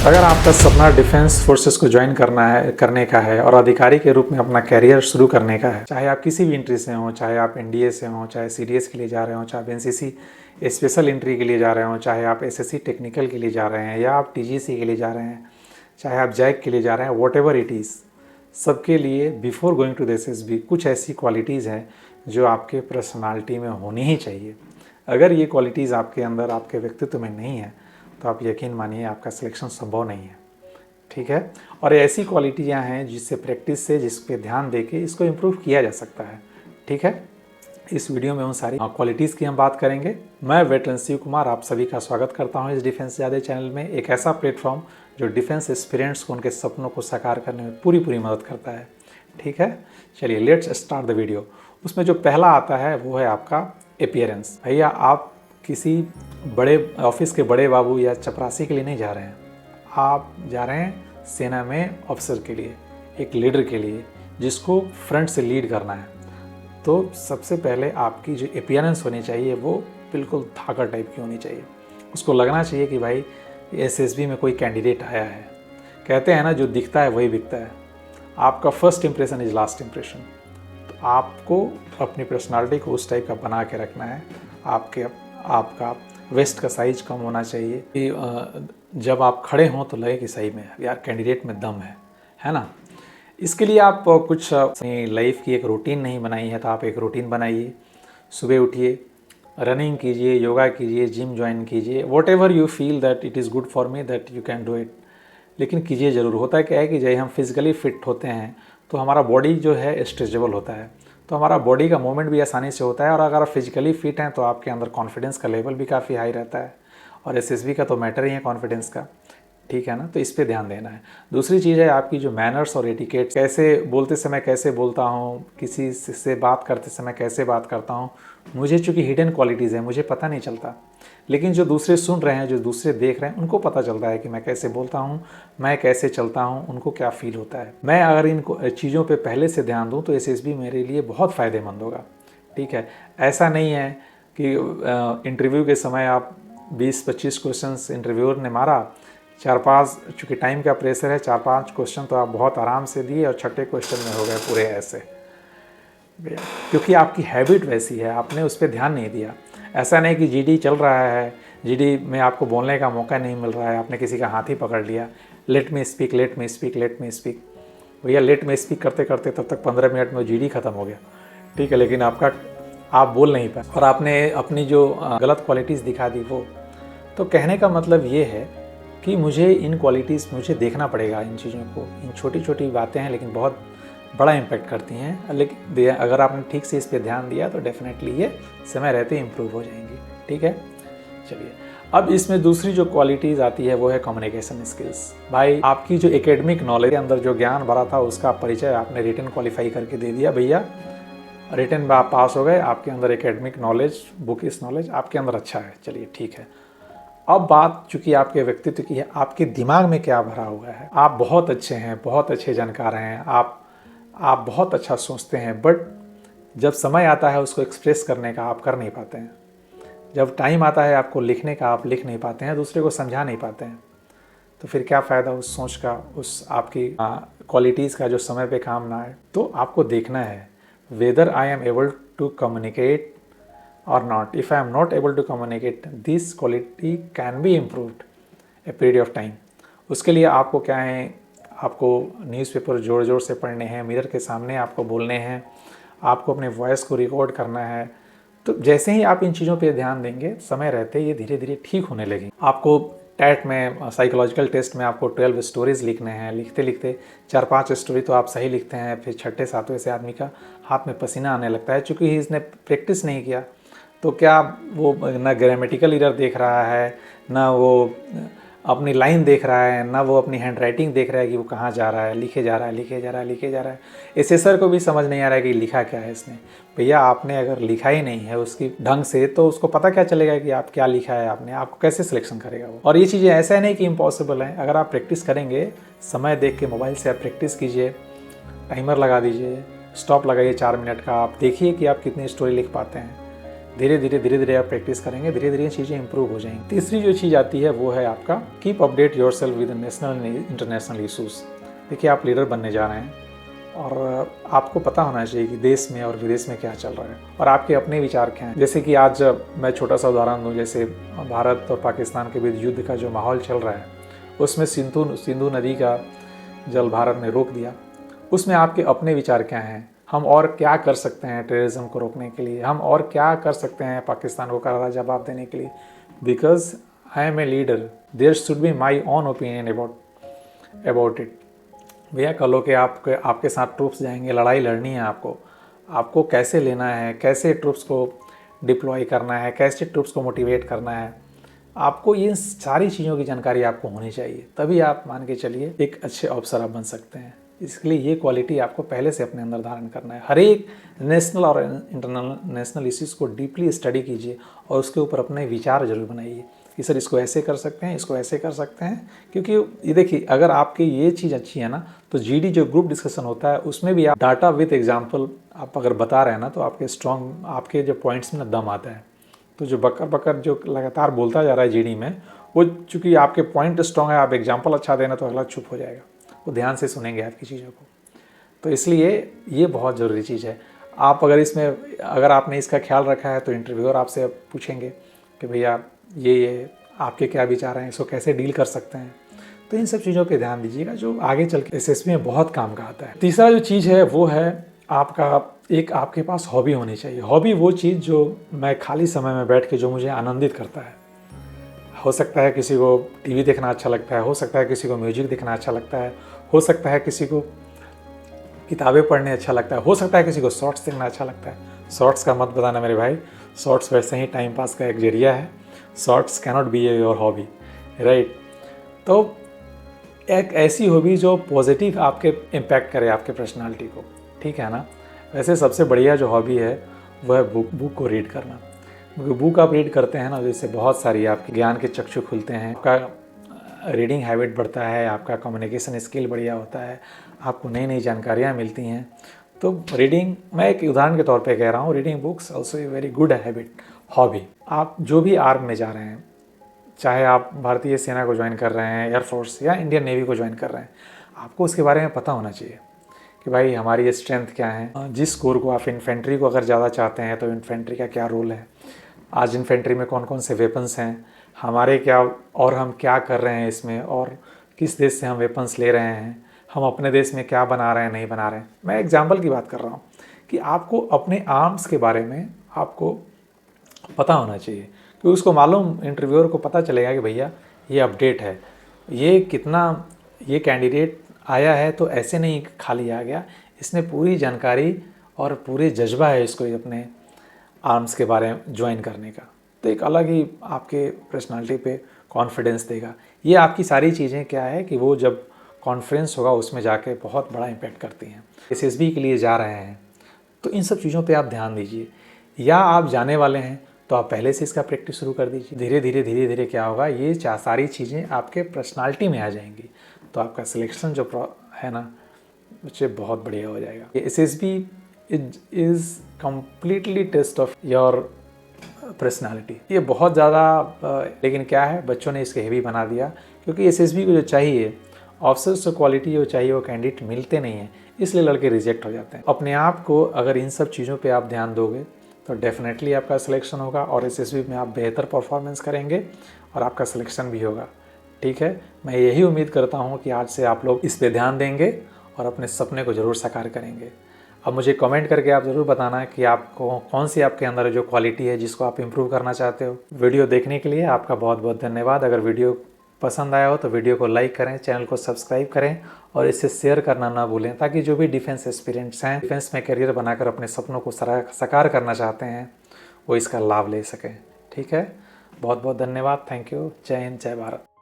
अगर आपका सपना डिफेंस फोर्सेस को ज्वाइन करने का है और अधिकारी के रूप में अपना कैरियर शुरू करने का है, चाहे आप किसी भी एंट्री से हों, चाहे आप एनडीए से हों, चाहे सीडीएस के लिए जा रहे हों, चाहे आप एनसीसी स्पेशल एंट्री के लिए जा रहे हों, चाहे आप एसएससी टेक्निकल के लिए जा रहे हैं या आप टीजीसी के लिए जा रहे हैं, चाहे आप जैक के लिए जा रहे हैं, वॉट एवर इट इज़, सबके लिए before going to the SSB कुछ ऐसी क्वालिटीज़ हैं जो आपके पर्सनालिटी में होनी ही चाहिए। अगर ये क्वालिटीज़ आपके अंदर, आपके व्यक्तित्व में नहीं है तो आप यकीन मानिए आपका सिलेक्शन संभव नहीं है। ठीक है, और ऐसी क्वालिटियाँ हैं जिससे प्रैक्टिस से, जिस पे ध्यान देके इसको इम्प्रूव किया जा सकता है। ठीक है, इस वीडियो में उन सारी क्वालिटीज़ की हम बात करेंगे। मैं वेटरन शिव कुमार आप सभी का स्वागत करता हूं इस डिफेंस ज़्यादा चैनल में, एक ऐसा प्लेटफॉर्म जो डिफेंस एस्पिरेंट्स को उनके सपनों को साकार करने में पूरी मदद करता है। ठीक है, चलिए लेट्स स्टार्ट द वीडियो। उसमें जो पहला आता है वो है आपका अपीयरेंस। भैया आप किसी बड़े ऑफिस के बड़े बाबू या चपरासी के लिए नहीं जा रहे हैं, आप जा रहे हैं सेना में ऑफिसर के लिए, एक लीडर के लिए जिसको फ्रंट से लीड करना है। तो सबसे पहले आपकी जो अपीयरेंस होनी चाहिए वो बिल्कुल धाकड़ टाइप की होनी चाहिए। उसको लगना चाहिए कि भाई एसएसबी में कोई कैंडिडेट आया है। कहते हैं ना, जो दिखता है वही बिकता है। आपका first impression is last impression. तो आपको अपनी पर्सनालिटी को उस टाइप का बना के रखना है। आपका वेस्ट का साइज कम होना चाहिए कि जब आप खड़े हों तो लगे कि सही में यार कैंडिडेट में दम है ना। इसके लिए आप कुछ अपनी लाइफ की एक रूटीन नहीं बनाई है तो आप एक रूटीन बनाइए। सुबह उठिए, रनिंग कीजिए, योगा कीजिए, जिम ज्वाइन कीजिए, what ever you feel that it is good for me that you can do it. लेकिन कीजिए ज़रूर। होता है क्या है कि जब हम फिजिकली फिट होते हैं तो हमारा बॉडी जो है स्ट्रेचेबल होता है, तो हमारा बॉडी का मूवमेंट भी आसानी से होता है। और अगर आप फिजिकली फिट हैं तो आपके अंदर कॉन्फिडेंस का लेवल भी काफ़ी हाई रहता है। और एसएसबी का तो मैटर ही है कॉन्फिडेंस का। ठीक है ना, तो इस पे ध्यान देना है। दूसरी चीज़ है आपकी जो मैनर्स और एटिकेट, कैसे बोलते समय कैसे बोलता हूँ, किसी से बात करते समय कैसे बात करता हूँ। मुझे चूँकि हिडन क्वालिटीज़ है, मुझे पता नहीं चलता, लेकिन जो दूसरे सुन रहे हैं, जो दूसरे देख रहे हैं, उनको पता चलता है कि मैं कैसे बोलता हूँ, मैं कैसे चलता हूँ, उनको क्या फील होता है। मैं अगर इन चीज़ों पे पहले से ध्यान दूँ तो एसएसबी मेरे लिए बहुत फ़ायदेमंद होगा। ठीक है, ऐसा नहीं है कि इंटरव्यू के समय आप 20-25 क्वेश्चंस इंटरव्यूअर ने मारा, 4-5, चूँकि टाइम का प्रेशर है, 4-5 क्वेश्चन तो आप बहुत आराम से दिए और छठे क्वेश्चन में हो गए पूरे ऐसे, क्योंकि आपकी हैबिट वैसी है, आपने उस पर ध्यान नहीं दिया। ऐसा नहीं कि जीडी चल रहा है, जीडी में आपको बोलने का मौका नहीं मिल रहा है, आपने किसी का हाथ ही पकड़ लिया, let me speak, let me speak, let me speak. भैया लेट मी स्पीक करते करते तब तक 15 मिनट में जीडी ख़त्म हो गया। ठीक है, लेकिन आप बोल नहीं पाए और आपने अपनी जो गलत क्वालिटीज़ दिखा दी वो। तो कहने का मतलब ये है कि मुझे इन क्वालिटीज़, मुझे देखना पड़ेगा इन चीज़ों को। इन छोटी छोटी बातें हैं लेकिन बहुत बड़ा इम्पैक्ट करती हैं। लेकिन अगर आपने ठीक से इस पे ध्यान दिया तो डेफिनेटली ये समय रहते इम्प्रूव हो जाएंगी। ठीक है, चलिए अब इसमें दूसरी जो क्वालिटीज़ आती है वो है कम्युनिकेशन स्किल्स। भाई आपकी जो एकेडमिक नॉलेज के अंदर जो ज्ञान भरा था उसका परिचय आपने रिटन क्वालिफाई करके दे दिया। भैया रिटन में आप पास हो गए, आपके अंदर एकेडमिक नॉलेज, बुकिश नॉलेज आपके अंदर अच्छा है। चलिए ठीक है, अब बात चूँकि आपके व्यक्तित्व की है, आपके दिमाग में क्या भरा हुआ है। आप बहुत अच्छे हैं, बहुत अच्छे जानकार हैं, आप बहुत अच्छा सोचते हैं, बट जब समय आता है उसको एक्सप्रेस करने का आप कर नहीं पाते हैं। जब टाइम आता है आपको लिखने का, आप लिख नहीं पाते हैं, दूसरे को समझा नहीं पाते हैं। तो फिर क्या फ़ायदा उस सोच का, उस आपकी क्वालिटीज़ का जो समय पे काम ना आए। तो आपको देखना है whether I am able to communicate or not. If I am not able to communicate, this quality can be improved a period of time. उसके लिए आपको क्या है, आपको न्यूज़पेपर ज़ोर ज़ोर से पढ़ने हैं, मिरर के सामने आपको बोलने हैं, आपको अपने वॉइस को रिकॉर्ड करना है। तो जैसे ही आप इन चीज़ों पे ध्यान देंगे, समय रहते ये धीरे धीरे ठीक होने लगेंगे। आपको टेट में, साइकोलॉजिकल टेस्ट में आपको 12 स्टोरीज़ लिखने हैं। लिखते लिखते 4-5 स्टोरी तो आप सही लिखते हैं, फिर 6ठे-7वें से आदमी का हाथ में पसीना आने लगता है, चूँकि इसने प्रैक्टिस नहीं किया। तो क्या वो ना ग्रामेटिकल एरर देख रहा है, ना वो अपनी लाइन देख रहा है, ना वो अपनी हैंड राइटिंग देख रहा है कि वो कहाँ जा रहा है, लिखे जा रहा है, लिखे जा रहा है, लिखे जा रहा है। एसेसर को भी समझ नहीं आ रहा है कि लिखा क्या है इसने। भैया आपने अगर लिखा ही नहीं है उसकी ढंग से तो उसको पता क्या चलेगा कि आप क्या लिखा है आपने, आपको कैसे सिलेक्शन करेगा वो। और ये चीज़ें ऐसा नहीं कि इम्पॉसिबल हैं। अगर आप प्रैक्टिस करेंगे, समय देख के मोबाइल से आप प्रैक्टिस कीजिए, टाइमर लगा दीजिए, स्टॉप लगाइए 4 मिनट का, आप देखिए कि आप कितनी स्टोरी लिख पाते हैं। धीरे धीरे आप प्रैक्टिस करेंगे, धीरे धीरे चीज़ें इंप्रूव हो जाएंगी। तीसरी जो चीज़ आती है वो है आपका keep update yourself with national and international issues. देखिए, आप लीडर बनने जा रहे हैं और आपको पता होना चाहिए कि देश में और विदेश में क्या चल रहा है और आपके अपने विचार क्या हैं। जैसे कि आज मैं छोटा सा उदाहरण दूँ, जैसे भारत और पाकिस्तान के बीच युद्ध का जो माहौल चल रहा है, उसमें सिंधु नदी का जल भारत ने रोक दिया। उसमें आपके अपने विचार क्या हैं, हम और क्या कर सकते हैं टेररिज्म को रोकने के लिए, हम और क्या कर सकते हैं पाकिस्तान को करारा जवाब देने के लिए। Because I am a leader, there should be my own opinion about it. भैया कल के आपके साथ ट्रूप्स जाएंगे, लड़ाई लड़नी है आपको कैसे लेना है, कैसे ट्रूप्स को डिप्लॉय करना है, कैसे ट्रूप्स को मोटिवेट करना है, आपको ये सारी चीज़ों की जानकारी आपको होनी चाहिए। तभी आप मान के चलिए एक अच्छे ऑफिसर आप बन सकते हैं। इसके लिए ये क्वालिटी आपको पहले से अपने अंदर धारण करना है। हर एक नेशनल और इंटरनेशनल इश्यूज़ को डीपली स्टडी कीजिए और उसके ऊपर अपने विचार जरूर बनाइए कि सर इसको ऐसे कर सकते हैं, इसको ऐसे कर सकते हैं। क्योंकि ये देखिए, अगर आपकी ये चीज़ अच्छी है ना, तो जीडी जो ग्रुप डिस्कशन होता है उसमें भी आप डाटा विथ एग्जाम्पल आप अगर बता रहे हैं ना, तो आपके जो पॉइंट्स में दम आता है। तो जो बकर जो लगातार बोलता जा रहा है जीडी में, वो चूँकि आपके पॉइंट स्ट्रॉन्ग है, आप एग्जाम्पल अच्छा देना, तो अगला चुप हो जाएगा, वो ध्यान से सुनेंगे आपकी चीज़ों को। तो इसलिए ये बहुत ज़रूरी चीज़ है। आप अगर आपने इसका ख्याल रखा है, तो इंटरव्यूअर आपसे पूछेंगे कि भैया ये आपके क्या विचार हैं, इसको कैसे डील कर सकते हैं। तो इन सब चीज़ों पे ध्यान दीजिएगा, जो आगे चल के एसएसबी में बहुत काम का आता है। तीसरा जो चीज़ है वो है आपके पास हॉबी होनी चाहिए। हॉबी वो चीज़ जो मैं खाली समय में बैठ के जो मुझे आनंदित करता है। हो सकता है किसी को टीवी देखना अच्छा लगता है, हो सकता है किसी को म्यूजिक देखना अच्छा लगता है, हो सकता है किसी को किताबें पढ़ने अच्छा लगता है, हो सकता है किसी को शॉर्ट्स देखना अच्छा लगता है। शॉर्ट्स का मत बताना मेरे भाई, शॉर्ट्स वैसे ही टाइम पास का एक जरिया है। Shorts cannot be your hobby, right. तो एक ऐसी हॉबी जो पॉजिटिव आपके इम्पैक्ट करे आपके पर्सनालिटी को, ठीक है ना। वैसे सबसे बढ़िया जो हॉबी है वो है बुक को रीड करना। क्योंकि बुक आप रीड करते हैं ना, जैसे बहुत सारी आपके ज्ञान के चक्षु खुलते हैं, आपका रीडिंग हैबिट बढ़ता है, आपका कम्युनिकेशन स्किल बढ़िया होता है, आपको नई नई जानकारियाँ मिलती हैं। तो रीडिंग, मैं एक उदाहरण के तौर पे कह रहा हूँ, reading books also a very good habit, hobby. आप जो भी आर्म में जा रहे हैं, चाहे आप भारतीय सेना को ज्वाइन कर रहे हैं, एयरफोर्स या इंडियन नेवी को ज्वाइन कर रहे हैं, आपको उसके बारे में पता होना चाहिए कि भाई हमारी स्ट्रेंथ क्या है। जिस कोर को आप इन्फेंट्री को अगर ज़्यादा चाहते हैं, तो इन्फेंट्री का क्या रोल है, आज इन्फेंट्री में कौन कौन से वेपन्स हैं, हमारे क्या, और हम क्या कर रहे हैं इसमें, और किस देश से हम वेपन्स ले रहे हैं, हम अपने देश में क्या बना रहे हैं, नहीं बना रहे हैं। मैं एग्जाम्पल की बात कर रहा हूँ कि आपको अपने आर्म्स के बारे में आपको पता होना चाहिए, कि उसको मालूम, इंटरव्यूअर को पता चलेगा कि भैया ये अपडेट है, ये कैंडिडेट आया है तो ऐसे नहीं खाली आ गया, इसने पूरी जानकारी और पूरे जज्बा है इसको अपने आर्म्स के बारे में ज्वाइन करने का। तो एक अलग ही आपके पर्सनालिटी पे कॉन्फिडेंस देगा। ये आपकी सारी चीज़ें क्या है कि वो जब कॉन्फ्रेंस होगा उसमें जाके बहुत बड़ा इम्पैक्ट करती हैं। एसएसबी के लिए जा रहे हैं तो इन सब चीज़ों पे आप ध्यान दीजिए, या आप जाने वाले हैं तो आप पहले से इसका प्रैक्टिस शुरू कर दीजिए। धीरे धीरे क्या होगा, ये सारी चीज़ें आपके पर्सनालिटी में आ जाएंगी, तो आपका सिलेक्शन जो है ना, बच्चे बहुत बढ़िया हो जाएगा। SSB is completely test of your personality. ये बहुत ज़्यादा, लेकिन क्या है, बच्चों ने इसके हेवी बना दिया, क्योंकि एसएसबी को जो चाहिए ऑफिसर्स जो क्वालिटी जो चाहिए वो कैंडिडेट मिलते नहीं हैं, इसलिए लड़के रिजेक्ट हो जाते हैं। अपने आप को अगर इन सब चीज़ों पे आप ध्यान दोगे तो डेफिनेटली आपका सिलेक्शन होगा, और एसएसबी में आप बेहतर परफॉर्मेंस करेंगे और आपका सिलेक्शन भी होगा। ठीक है, मैं यही उम्मीद करता हूँ कि आज से आप लोग इस पे ध्यान देंगे और अपने सपने को ज़रूर साकार करेंगे। अब मुझे कमेंट करके आप ज़रूर बताना कि आपको कौन सी आपके अंदर जो क्वालिटी है जिसको आप इम्प्रूव करना चाहते हो। वीडियो देखने के लिए आपका बहुत बहुत धन्यवाद। अगर वीडियो पसंद आया हो तो वीडियो को लाइक करें, चैनल को सब्सक्राइब करें और इसे शेयर करना ना भूलें, ताकि जो भी डिफेंस एस्पिरेंट्स हैं, डिफेंस में करियर बनाकर अपने सपनों को साकार करना चाहते हैं, वो इसका लाभ ले सकें। ठीक है, बहुत बहुत धन्यवाद। Thank you. जय हिंद, जय भारत।